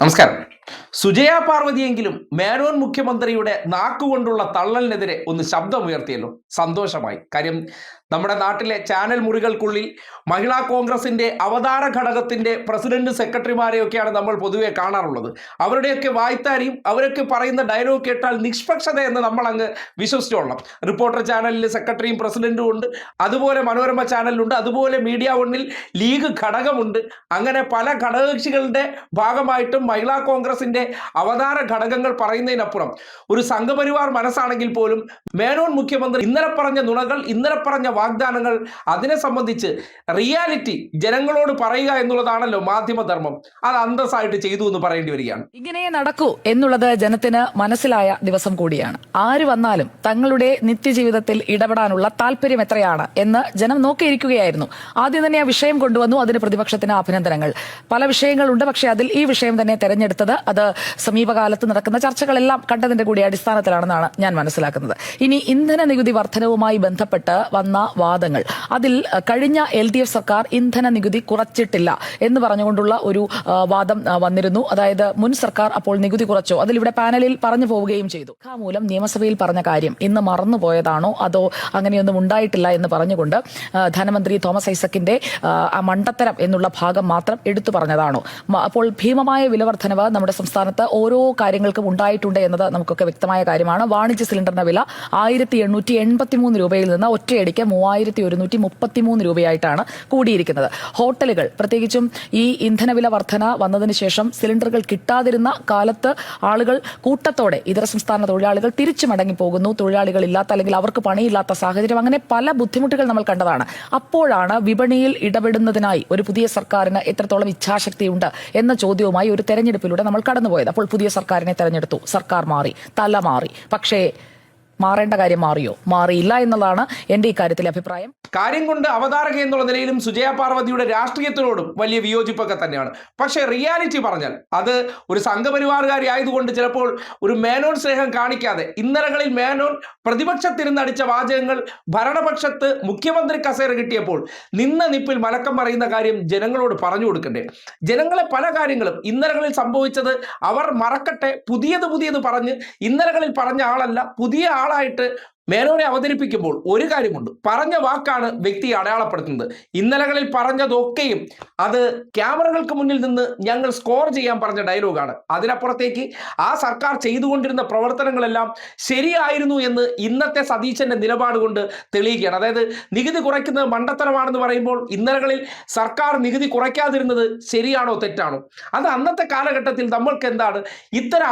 നമസ്കാരം. സുജയ പാർവതിയെങ്കിലും മേനോൻ മുഖ്യമന്ത്രിയുടെ നാക്കുകൊണ്ടുള്ള തള്ളലിനെതിരെ ഒന്ന് ശബ്ദമുയർത്തിയല്ലോ. സന്തോഷമായി. കാര്യം നമ്മുടെ നാട്ടിലെ ചാനൽ മുറികൾക്കുള്ളിൽ മഹിളാ കോൺഗ്രസിൻ്റെ അവതാര ഘടകത്തിൻ്റെ പ്രസിഡന്റ് സെക്രട്ടറിമാരെയൊക്കെയാണ് നമ്മൾ പൊതുവെ കാണാറുള്ളത്. അവരുടെയൊക്കെ വായ്ത്താരിയും അവരൊക്കെ പറയുന്ന ഡയലോഗ് കേട്ടാൽ നിഷ്പക്ഷത എന്ന് നമ്മൾ അങ്ങ് വിശ്വസിച്ചോളണം. റിപ്പോർട്ടർ ചാനലിൽ സെക്രട്ടറിയും പ്രസിഡന്റും ഉണ്ട്, അതുപോലെ മനോരമ ചാനലിലുണ്ട്, അതുപോലെ മീഡിയ വണ്ണിൽ ലീഗ് ഘടകമുണ്ട്. അങ്ങനെ പല ഘടകകക്ഷികളുടെ ഭാഗമായിട്ടും മഹിളാ കോൺഗ്രസിൻ്റെ അവതാര ഘടകങ്ങൾ പറയുന്നതിനപ്പുറം ഒരു സംഘപരിവാർ മനസ്സാണെങ്കിൽ പോലും മേനോൻ മുഖ്യമന്ത്രി ഇന്നലെ പറഞ്ഞ നുണകൾ, ഇന്നലെ പറഞ്ഞ വാഗ്ദാനങ്ങൾ, അതിനെ സംബന്ധിച്ച് റിയാലിറ്റി ജനങ്ങളോട് പറയുക എന്നുള്ളതാണല്ലോ മാധ്യമധർമ്മം. അത് അന്തസ്സായിട്ട് ചെയ്തു എന്ന് പറയേണ്ടി വരികയാണ്. ഇങ്ങനെ നടക്കൂ എന്നുള്ളത് ജനത്തിന് മനസ്സിലായ ദിവസം കൂടിയാണ്. ആര് വന്നാലും തങ്ങളുടെ നിത്യജീവിതത്തിൽ ഇടപെടാനുള്ള താല്പര്യം എത്രയാണ് എന്ന് ജനം നോക്കിയിരിക്കുകയായിരുന്നു. ആദ്യം തന്നെ ആ വിഷയം കൊണ്ടുവന്നു. അതിന് പ്രതിപക്ഷത്തിന് അഭിനന്ദനങ്ങൾ. പല വിഷയങ്ങളുണ്ട്, പക്ഷേ അതിൽ ഈ വിഷയം തന്നെ തെരഞ്ഞെടുത്തത് അത് സമീപകാലത്ത് നടക്കുന്ന ചർച്ചകളെല്ലാം കണ്ടതിന്റെ കൂടി അടിസ്ഥാനത്തിലാണെന്നാണ് ഞാൻ മനസ്സിലാക്കുന്നത്. ഇനി ഇന്ധന നികുതി വർധനവുമായി ബന്ധപ്പെട്ട് വന്ന വാദങ്ങൾ, അതിൽ കഴിഞ്ഞ LDF സർക്കാർ ഇന്ധന നികുതി കുറച്ചിട്ടില്ല എന്ന് പറഞ്ഞുകൊണ്ടുള്ള ഒരു വാദം വന്നിരുന്നു. അതായത് മുൻ സർക്കാർ അപ്പോൾ നികുതി കുറച്ചോ, അതിലിവിടെ പാനലിൽ പറഞ്ഞു പോവുകയും ചെയ്തു. മൂലം നിയമസഭയിൽ പറഞ്ഞ കാര്യം ഇന്ന് മറന്നുപോയതാണോ അതോ അങ്ങനെയൊന്നും ഉണ്ടായിട്ടില്ല എന്ന് പറഞ്ഞുകൊണ്ട് ധനമന്ത്രി തോമസ് ഐസക്കിന്റെ ആ മണ്ടത്തരം എന്നുള്ള ഭാഗം മാത്രം എടുത്തു പറഞ്ഞതാണോ? അപ്പോൾ ഭീമമായ വിലവർദ്ധനവ് നമ്മുടെ സംസ്ഥാനത്ത് ഓരോ കാര്യങ്ങൾക്കും ഉണ്ടായിട്ടുണ്ട് എന്നത് നമുക്കൊക്കെ വ്യക്തമായ കാര്യമാണ്. വാണിജ്യ സിലിണ്ടറിന്റെ വില 1883 രൂപയിൽ നിന്ന് ഒറ്റയടിക്ക് 3133 രൂപയായിട്ടാണ് കൂടിയിരിക്കുന്നത്. ഹോട്ടലുകൾ, പ്രത്യേകിച്ചും ഈ ഇന്ധനവില വർധന വന്നതിന് ശേഷം സിലിണ്ടറുകൾ കിട്ടാതിരുന്ന കാലത്ത് ആളുകൾ കൂട്ടത്തോടെ ഇതര സംസ്ഥാന തൊഴിലാളികൾ തിരിച്ചു മടങ്ങി പോകുന്നു. തൊഴിലാളികൾ ഇല്ലാത്ത അല്ലെങ്കിൽ അവർക്ക് പണിയില്ലാത്ത സാഹചര്യം, അങ്ങനെ പല ബുദ്ധിമുട്ടുകൾ നമ്മൾ കണ്ടതാണ്. അപ്പോഴാണ് വിപണിയിൽ ഇടപെടുന്നതിനായി ഒരു പുതിയ സർക്കാരിന് എത്രത്തോളം ഇച്ഛാശക്തിയുണ്ട് എന്ന ചോദ്യവുമായി ഒരു തെരഞ്ഞെടുപ്പിലൂടെ നമ്മൾ കടന്നുപോയത്. അപ്പോൾ പുതിയ സർക്കാരിനെ തെരഞ്ഞെടുത്തു, സർക്കാർ മാറി, തല മാറി. പക്ഷേ മാറേണ്ട കാര്യം മാറിയോ? മാറിയില്ല എന്നുള്ളതാണ് എന്റെ ഈ കാര്യത്തിലെ അഭിപ്രായം. കാര്യം കൊണ്ട് അവതാരക എന്നുള്ള നിലയിലും സുജയ പാർവതിയുടെ രാഷ്ട്രീയത്തിനോടും വലിയ വിയോജിപ്പൊക്കെ തന്നെയാണ്. പക്ഷേ റിയാലിറ്റി പറഞ്ഞാൽ അത് ഒരു സംഘപരിവാറുകാരി ആയതുകൊണ്ട് ചിലപ്പോൾ ഒരു മേനോൻ സ്നേഹം കാണിക്കാതെ ഇന്നലകളിൽ മേനോൻ പ്രതിപക്ഷത്തിരുന്നടിച്ച വാചകങ്ങൾ ഭരണപക്ഷത്ത് മുഖ്യമന്ത്രി കസേര കിട്ടിയപ്പോൾ നിന്ന നിപ്പിൽ മലക്കം പറയുന്ന കാര്യം ജനങ്ങളോട് പറഞ്ഞു കൊടുക്കണ്ടേ? ജനങ്ങളെ പല കാര്യങ്ങളും ഇന്നലകളിൽ സംഭവിച്ചത് അവർ മറക്കട്ടെ. പുതിയത് പറഞ്ഞ് ഇന്നലകളിൽ പറഞ്ഞ ആളല്ല, പുതിയ ആളായിട്ട് മേനോനെ അവതരിപ്പിക്കുമ്പോൾ ഒരു കാര്യമുണ്ട്, പറഞ്ഞ വാക്കാണ് വ്യക്തിയെ അടയാളപ്പെടുത്തുന്നത്. ഇന്നലകളിൽ പറഞ്ഞതൊക്കെയും അത് ക്യാമറകൾക്ക് മുന്നിൽ നിന്ന് ഞങ്ങൾ സ്കോർ ചെയ്യാൻ പറഞ്ഞ ഡയലോഗാണ്. അതിനപ്പുറത്തേക്ക് ആ സർക്കാർ ചെയ്തുകൊണ്ടിരുന്ന പ്രവർത്തനങ്ങളെല്ലാം ശരിയായിരുന്നു എന്ന് ഇന്നത്തെ സതീശന്റെ നിലപാട് കൊണ്ട് തെളിയിക്കുകയാണ്. അതായത് നികുതി കുറയ്ക്കുന്നത് മണ്ടത്തരമാണെന്ന് പറയുമ്പോൾ ഇന്നലകളിൽ സർക്കാർ നികുതി കുറയ്ക്കാതിരുന്നത് ശരിയാണോ തെറ്റാണോ? അത് അന്നത്തെ കാലഘട്ടത്തിൽ നമ്മൾക്ക് എന്താണ് ഇത്തരം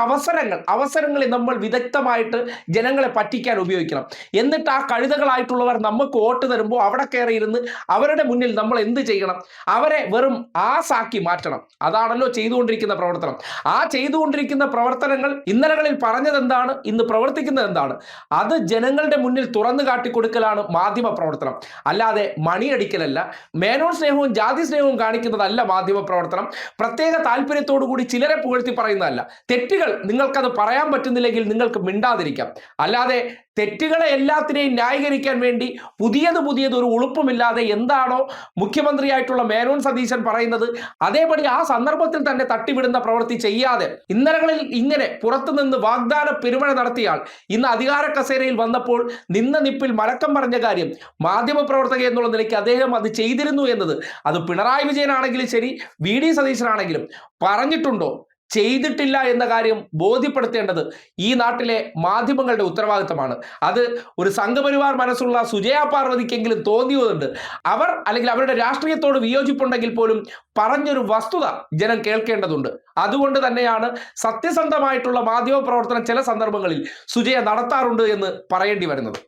അവസരങ്ങളെ നമ്മൾ വിദഗ്ധമായിട്ട് ജനങ്ങളെ പറ്റിക്കാൻ ഉപയോഗിക്കണം. എന്നിട്ട് ആ കഴുതകളായിട്ടുള്ളവർ നമുക്ക് വോട്ട് തരുമ്പോൾ അവിടെ കയറിയിരുന്ന് അവരുടെ മുന്നിൽ നമ്മൾ എന്ത് ചെയ്യണം? അവരെ വെറും ആസാക്കി മാറ്റണം. അതാണല്ലോ ചെയ്തുകൊണ്ടിരിക്കുന്ന പ്രവർത്തനം. ആ ചെയ്തുകൊണ്ടിരിക്കുന്ന പ്രവർത്തനങ്ങൾ ഇന്നലകളിൽ പറഞ്ഞത് എന്താണ്, ഇന്ന് പ്രവർത്തിക്കുന്നത് എന്താണ്, അത് ജനങ്ങളുടെ മുന്നിൽ തുറന്നു കാട്ടിക്കൊടുക്കലാണ് മാധ്യമ പ്രവർത്തനം. അല്ലാതെ മണിയടിക്കലല്ല. മേനോൻ സ്നേഹവും ജാതി സ്നേഹവും കാണിക്കുന്നതല്ല മാധ്യമ പ്രവർത്തനം. പ്രത്യേക താല്പര്യത്തോടു കൂടി ചിലരെ പുകഴ്ത്തി പറയുന്നതല്ല. തെറ്റുകൾ നിങ്ങൾക്കത് പറയാൻ പറ്റുന്നില്ലെങ്കിൽ നിങ്ങൾക്ക് മിണ്ടാതിരിക്കാം. അല്ലാതെ തെറ്റുകളെ എല്ലാത്തിനെയും ന്യായീകരിക്കാൻ വേണ്ടി പുതിയത് ഒരു ഉളുപ്പുമില്ലാതെ എന്താണോ മുഖ്യമന്ത്രിയായിട്ടുള്ള മേനോൻ സതീശൻ പറയുന്നത് അതേപടി ആ സന്ദർഭത്തിൽ തന്നെ തട്ടിവിടുന്ന പ്രവൃത്തി ചെയ്യാതെ ഇന്നലകളിൽ ഇങ്ങനെ പുറത്തുനിന്ന് വാഗ്ദാന പെരുമഴ നടത്തിയാൽ ഇന്ന് അധികാര കസേരയിൽ വന്നപ്പോൾ നിന്ന നിപ്പിൽ മലക്കം പറഞ്ഞ കാര്യം മാധ്യമപ്രവർത്തക എന്നുള്ള നിലയ്ക്ക് അദ്ദേഹം അത് ചെയ്തിരുന്നു എന്നത് അത് പിണറായി വിജയനാണെങ്കിലും ശരി, VD സതീശനാണെങ്കിലും പറഞ്ഞിട്ടുണ്ടോ? ചെയ്തിട്ടില്ല എന്ന കാര്യം ബോധ്യപ്പെടുത്തേണ്ടത് ഈ നാട്ടിലെ മാധ്യമങ്ങളുടെ ഉത്തരവാദിത്തമാണ്. അത് ഒരു സംഘപരിവാർ മനസ്സുള്ള സുജയ പാർവതിക്കെങ്കിലും തോന്നിയതുണ്ട്. അവർ അല്ലെങ്കിൽ അവരുടെ രാഷ്ട്രീയത്തോട് വിയോജിപ്പുണ്ടെങ്കിൽ പോലും പറഞ്ഞൊരു വസ്തുത ജനം കേൾക്കേണ്ടതുണ്ട്. അതുകൊണ്ട് തന്നെയാണ് സത്യസന്ധമായിട്ടുള്ള മാധ്യമ പ്രവർത്തനം ചില സന്ദർഭങ്ങളിൽ സുജയ നടത്താറുണ്ട് എന്ന് പറയേണ്ടി വരുന്നത്.